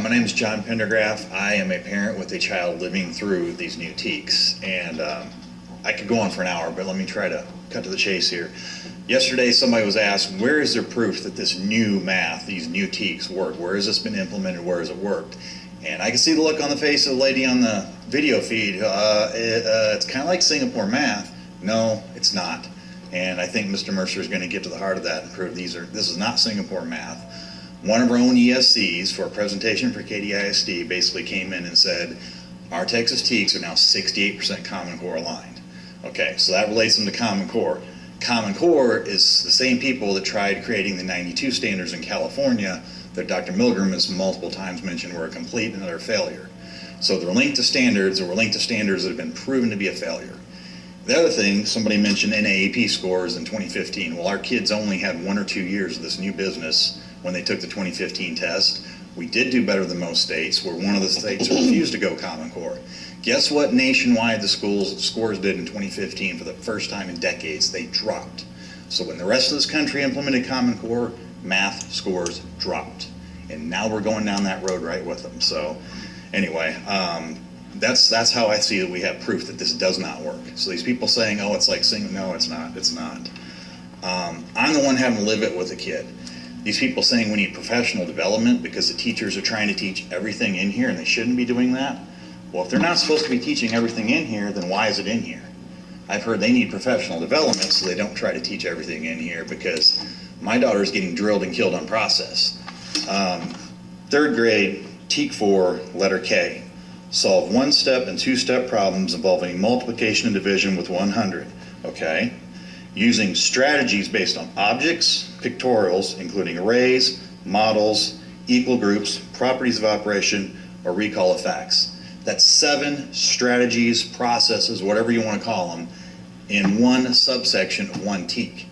My name is John Pendergraff. I am a parent with a child living through these new TEKS, and I could go on for an hour, but let me try to cut to the chase here. Yesterday, somebody was asked, where is there proof that this new math, these new TEKS work? Where has this been implemented? Where has it worked? And I can see the look on the face of the lady on the video feed. It's kind of like Singapore math. No, it's not. And I think Mr. Mercer is going to get to the heart of that and prove this is not Singapore math. One of our own ESCs for a presentation for KDISD basically came in and said, our Texas TEKS are now 68% Common Core aligned. Okay, so that relates them to Common Core. Common Core is the same people that tried creating the 92 standards in California that Dr. Milgram has multiple times mentioned were a complete and utter failure. So they're linked to standards, or we're linked to standards that have been proven to be a failure. The other thing, somebody mentioned NAAP scores in 2015. Well, our kids only had 1 or 2 years of this new business when they took the 2015 test. We did do better than most states. We're one of the states that refused to go Common Core. Guess what nationwide the scores did in 2015 for the first time in decades? They dropped. So when the rest of this country implemented Common Core, math scores dropped. And now we're going down that road right with them. So anyway, that's how I see that we have proof that this does not work. So these people saying, oh, it's like singing, no, it's not. It's not. I'm the one having to live it with a kid. These people saying we need professional development because the teachers are trying to teach everything in here and they shouldn't be doing that. Well, if they're not supposed to be teaching everything in here, then why is it in here? I've heard they need professional development so they don't try to teach everything in here, because my daughter is getting drilled and killed on process. 3rd grade, TEK 4, letter K. Solve 1-step and 2-step problems involving multiplication and division with 100. Okay? Using strategies based on objects, pictorials, including arrays, models, equal groups, properties of operation, or recall of facts. That's 7 strategies, processes, whatever you want to call them, in one subsection of one TEK.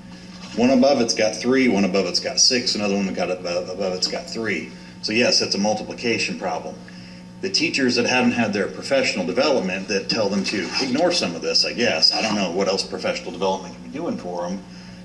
One above it's got 3, one above it's got 6, another one above it's got 3. So yes, it's a multiplication problem. The teachers that haven't had their professional development that tell them to ignore some of this, I guess. I don't know what else professional development can be doing for them.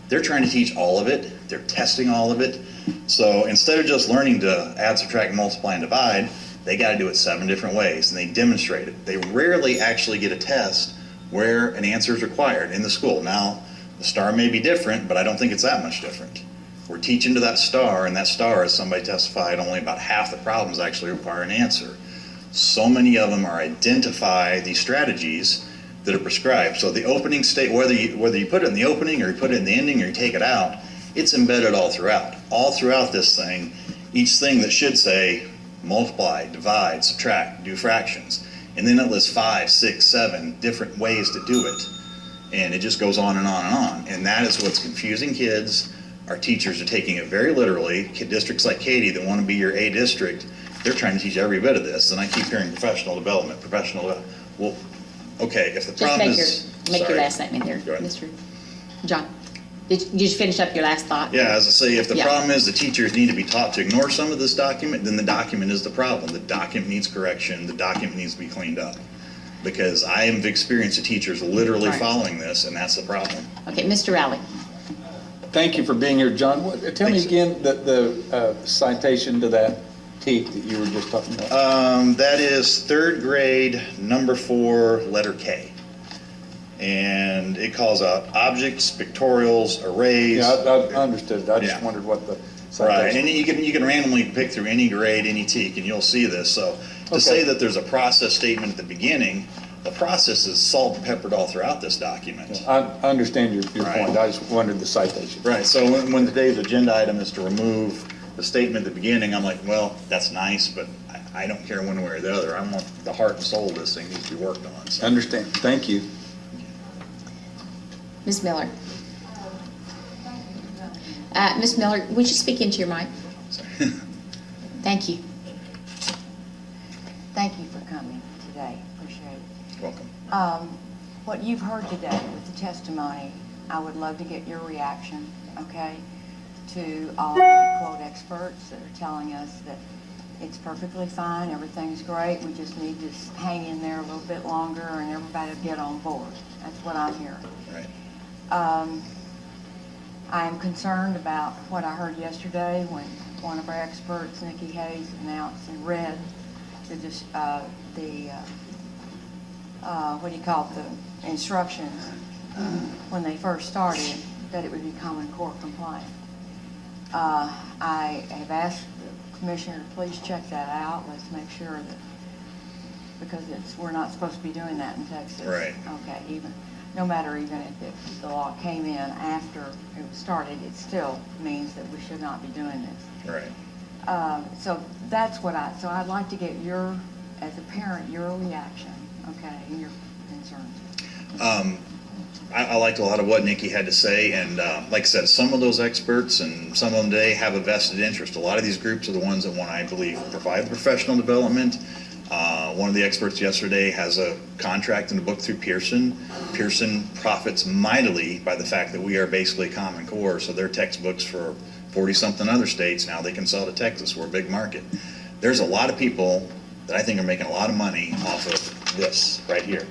They're trying to teach all of it. They're testing all of it. So instead of just learning to add, subtract, multiply, and divide, they got to do it 7 different ways, and they demonstrate it. They rarely actually get a test where an answer is required in the school. Now, the star may be different, but I don't think it's that much different. We're teaching to that star, and that star, as somebody testified, only about half the problems actually require an answer. So many of them are identify these strategies that are prescribed. So the opening state, whether you put it in the opening or you put it in the ending or you take it out, it's embedded all throughout. All throughout this thing, each thing that should say multiply, divide, subtract, do fractions. And then it lists 5, 6, 7 different ways to do it. And it just goes on and on and on. And that is what's confusing kids. Our teachers are taking it very literally. Districts like Katy that want to be your A district, they're trying to teach every bit of this. And I keep hearing professional development. Well, okay, if the problem is... Make your last statement there, Mr. John. Did you finish up your last thought? Yeah, as I say, if the problem is the teachers need to be taught to ignore some of this document, then the document is the problem. The document needs correction. The document needs to be cleaned up. Because I have experienced the teachers literally following this, and that's the problem. Okay, Mr. Rowley. Thank you for being here, John. Tell me again the citation to that TEK that you were just talking about. That is 3rd grade, number 4, letter K. And it calls out objects, pictorials, arrays. Yeah, I understood it. I just wondered what the citation. Right, and you can randomly pick through any grade, any TEK, and you'll see this. So to say that there's a process statement at the beginning, the process is salt and peppered all throughout this document. I understand your point. I just wondered the citation. Right, so when today's agenda item is to remove the statement at the beginning, I'm like, well, that's nice, but I don't care one way or the other. I want the heart and soul of this thing needs to be worked on. So. Understand. Thank you. Ms. Miller. Ms. Miller, would you speak into your mic? Sorry. Thank you. Thank you for coming today. Appreciate it. Welcome. What you've heard today with the testimony, I would love to get your reaction, okay, to all the quote experts that are telling us that it's perfectly fine, everything's great, we just need to hang in there a little bit longer and everybody will get on board. That's what I'm hearing. Right. I am concerned about what I heard yesterday when one of our experts, Nikki Hayes, announced and read what do you call it, the instructions when they first started, that it would be Common Core compliant. I have asked the commissioner to please check that out. Let's make sure that, because we're not supposed to be doing that in Texas. Right. Okay, no matter even if the law came in after it was started, it still means that we should not be doing this. Right. So that's what so I'd like to get as a parent, your reaction, okay, and your concerns. I liked a lot of what Nikki had to say, and like I said, some of those experts and some of them today have a vested interest. A lot of these groups are the ones that want, I believe, provide the professional development. One of the experts yesterday has a contract in the book through Pearson. Pearson profits mightily by the fact that we are basically Common Core, so their textbooks for 40-something other states, now they can sell to Texas. We're a big market. There's a lot of people that I think are making a lot of money off of this right here.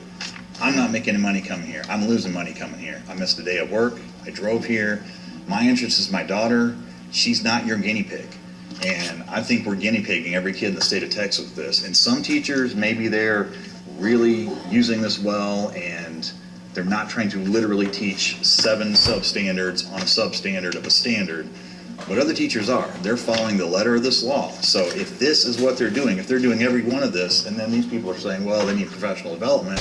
I'm not making any money coming here. I'm losing money coming here. I missed a day of work. I drove here. My interest is my daughter. She's not your guinea pig. And I think we're guinea pigging every kid in the state of Texas with this. And some teachers, maybe they're really using this well and they're not trying to literally teach 7 substandards on a substandard of a standard. But other teachers are. They're following the letter of this law. So if this is what they're doing, if they're doing every one of this, and then these people are saying, well, they need professional development.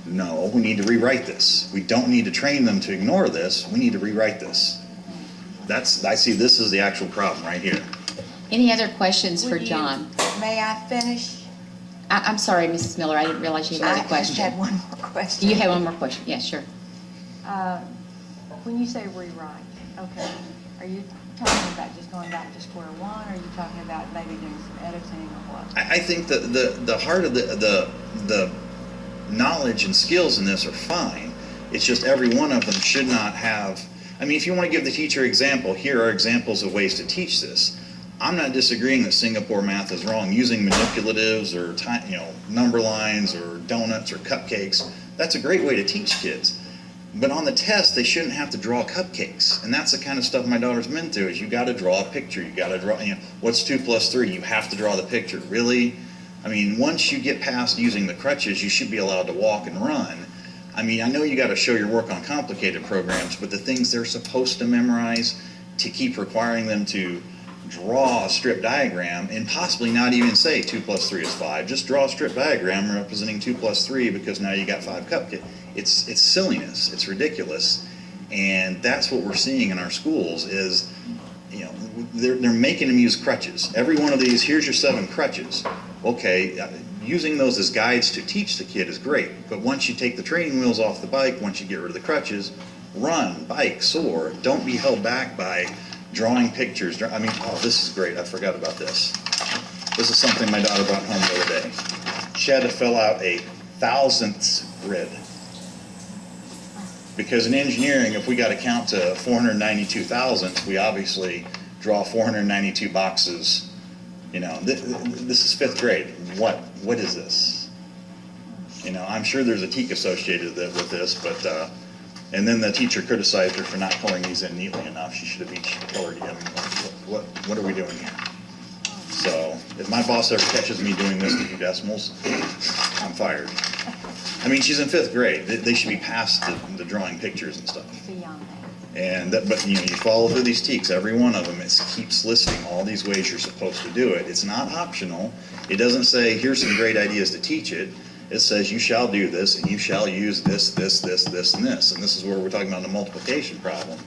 No, we need to rewrite this. We don't need to train them to ignore this. We need to rewrite this. I see this as the actual problem right here. Any other questions for Would you- John? May I finish? I'm sorry, Mrs. Miller, I didn't realize you had another I question. had one more question. You have one more question? Yes, sure. When you say rewrite, okay, are you talking about just going back to square one, or are you talking about maybe doing some editing or what? I think that the heart of the knowledge and skills in this are fine. It's just every one of them should not have, I mean, if you want to give the teacher example, here are examples of ways to teach this. I'm not disagreeing that Singapore math is wrong. Using manipulatives or number lines or donuts or cupcakes, that's a great way to teach kids. But on the test, they shouldn't have to draw cupcakes. And that's the kind of stuff my daughter's been through, is you got to draw a picture. You got to draw, what's 2 + 3? You have to draw the picture. Really? I mean, once you get past using the crutches, you should be allowed to walk and run. I mean, I know you got to show your work on complicated programs, but the things they're supposed to memorize, to keep requiring them to draw a strip diagram and possibly not even say 2 + 3 is 5. Just draw a strip diagram representing 2 + 3 because now you got 5 cupcakes. It's silliness. It's ridiculous. And that's what we're seeing in our schools is, they're making them use crutches. Every one of these, here's your 7 crutches. Okay, using those as guides to teach the kid is great. But once you take the training wheels off the bike, once you get rid of the crutches, run, bike, soar. Don't be held back by drawing pictures. I mean, oh, this is great. I forgot about this. This is something my daughter brought home the other day. She had to fill out a thousandths grid. Because in engineering, if we got to count to 492 thousandths, we obviously draw 492 boxes. This is 5th grade. What is this? I'm sure there's a TEK associated with this, but and then the teacher criticized her for not coloring these in neatly enough. She should have each colored them. What are we doing here? So if my boss ever catches me doing this to do decimals, I'm fired. I mean, she's in 5th grade. They should be past the drawing pictures and stuff. Beyond that. And but you follow through these TEKs, every one of them, it keeps listing all these ways you're supposed to do it. It's not optional. It doesn't say, here's some great ideas to teach it. It says you shall do this, and you shall use this, this, this, this, and this. And this is where we're talking about the multiplication problem.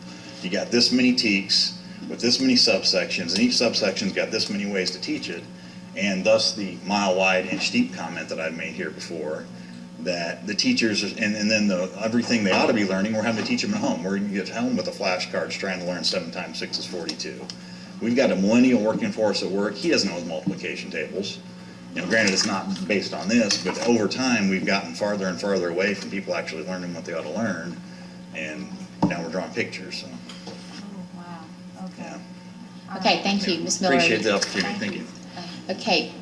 You got this many TEKs with this many subsections, and each subsection's got this many ways to teach it. And thus the mile wide, inch deep comment that I've made here before, that the teachers, and then everything they ought to be learning, we're having to teach them at home. We're at home with the flashcards trying to learn 7 × 6 is 42. We've got a millennial working for us at work. He doesn't know his multiplication tables. Granted, it's not based on this, but over time, we've gotten farther and farther away from people actually learning what they ought to learn. And now we're drawing pictures, so. Oh, wow, okay. Yeah. All Okay, right. thank you, Ms. Miller. Appreciate the opportunity. Thank you. Okay,